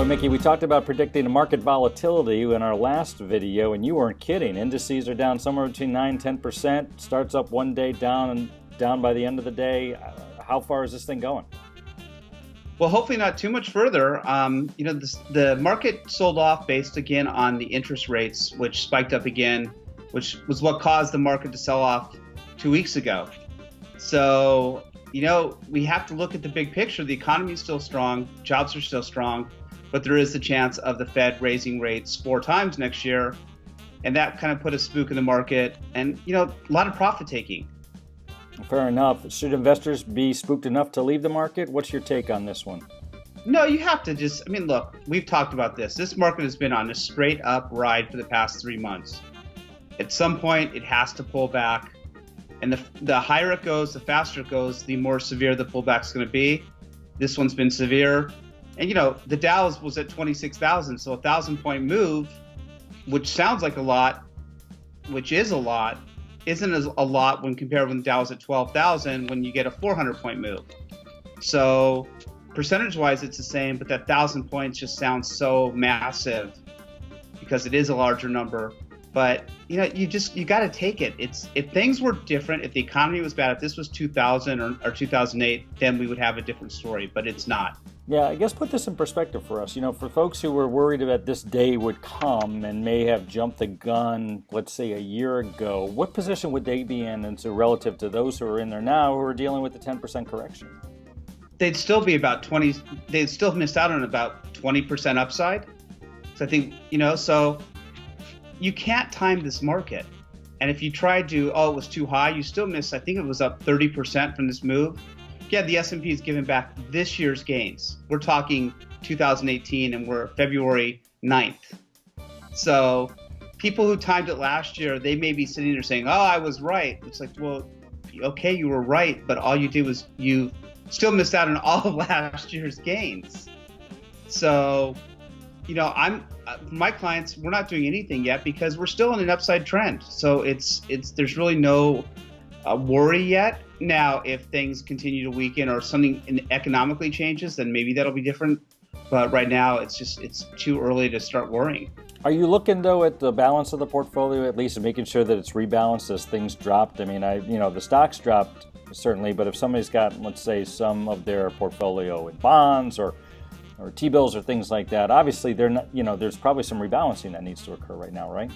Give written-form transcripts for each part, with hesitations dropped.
Mickey, we talked about predicting the market volatility in our last video, and you weren't kidding. Indices are down somewhere between 9-10%. Starts up one day, down and down by the end of the day. How far is this thing going? Well, hopefully not too much further. The market sold off based again on the interest rates, which spiked up again, which was what caused the market to sell off 2 weeks ago. So, we have to look at the big picture. The economy is still strong, jobs are still strong, but there is the chance of the Fed raising rates 4 times next year. And that kind of put a spook in the market and, a lot of profit taking. Fair enough. Should investors be spooked enough to leave the market? What's your take on this one? No, you have to look, we've talked about this. This market has been on a straight up ride for the past 3 months. At some point, it has to pull back. And the higher it goes, the faster it goes, the more severe the pullback's going to be. This one's been severe. And, the Dow was at 26,000. So a 1,000-point move, which sounds like a lot, which is a lot, isn't as a lot when compared when the Dow is at 12,000 when you get a 400-point move. So percentage-wise, it's the same, but that 1,000 points just sounds so massive because it is a larger number. But, you got to take it. If things were different, if the economy was bad, if this was 2000 or 2008, then we would have a different story, but it's not. Yeah, I guess put this in perspective for us. For folks who were worried that this day would come and may have jumped the gun, let's say a year ago, what position would they be in relative to those who are in there now who are dealing with the 10% correction? They'd still be about 20, they'd still missed out on about 20% upside. So I think, so you can't time this market. And if you tried to, it was too high, you still miss. I think it was up 30% from this move. Yeah, the S&P is giving back this year's gains. We're talking 2018 and we're February 9th. So people who timed it last year, they may be sitting there saying, I was right. It's like, well, okay, you were right, but all you did was you still missed out on all of last year's gains. So, my clients, we're not doing anything yet because we're still in an upside trend. So there's really no worry yet. Now, if things continue to weaken or something economically changes, then maybe that'll be different. But right now, it's too early to start worrying. Are you looking, though, at the balance of the portfolio, at least, and making sure that it's rebalanced as things dropped? I mean, the stocks dropped, certainly, but if somebody's got, let's say, some of their portfolio in bonds or T-bills or things like that, obviously, they're not, there's probably some rebalancing that needs to occur right now, right?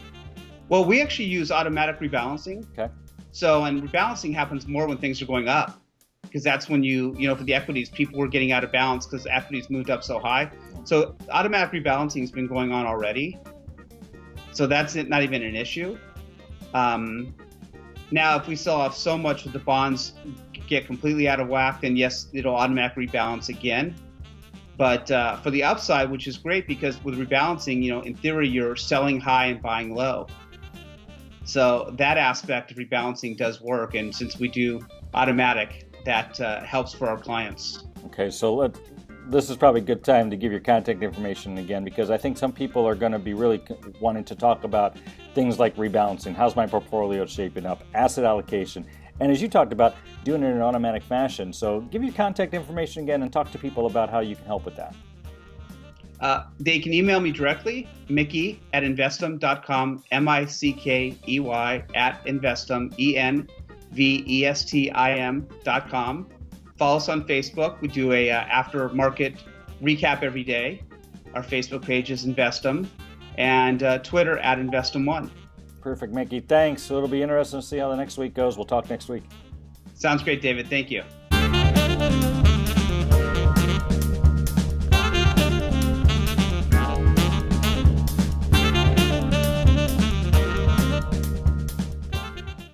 Well, we actually use automatic rebalancing. Okay. So, and rebalancing happens more when things are going up, because that's when for the equities, people were getting out of balance because equities moved up so high. So automatic rebalancing has been going on already. So that's not even an issue. Now, if we sell off so much that the bonds get completely out of whack, then yes, it'll automatically rebalance again. But for the upside, which is great because with rebalancing, in theory, you're selling high and buying low. So that aspect of rebalancing does work. And since we do automatic, that helps for our clients. Okay, so this is probably a good time to give your contact information again, because I think some people are going to be really wanting to talk about things like rebalancing. How's my portfolio shaping up? Asset allocation. And as you talked about, doing it in an automatic fashion. So give your contact information again and talk to people about how you can help with that. They can email me directly, Mickey@Envestim.com, Mickey @Envestim, ENVESTIM.com. Follow us on Facebook. We do a after market recap every day. Our Facebook page is Envestim, and Twitter @Envestim1. Perfect, Mickey. Thanks. So it'll be interesting to see how the next week goes. We'll talk next week. Sounds great, David. Thank you.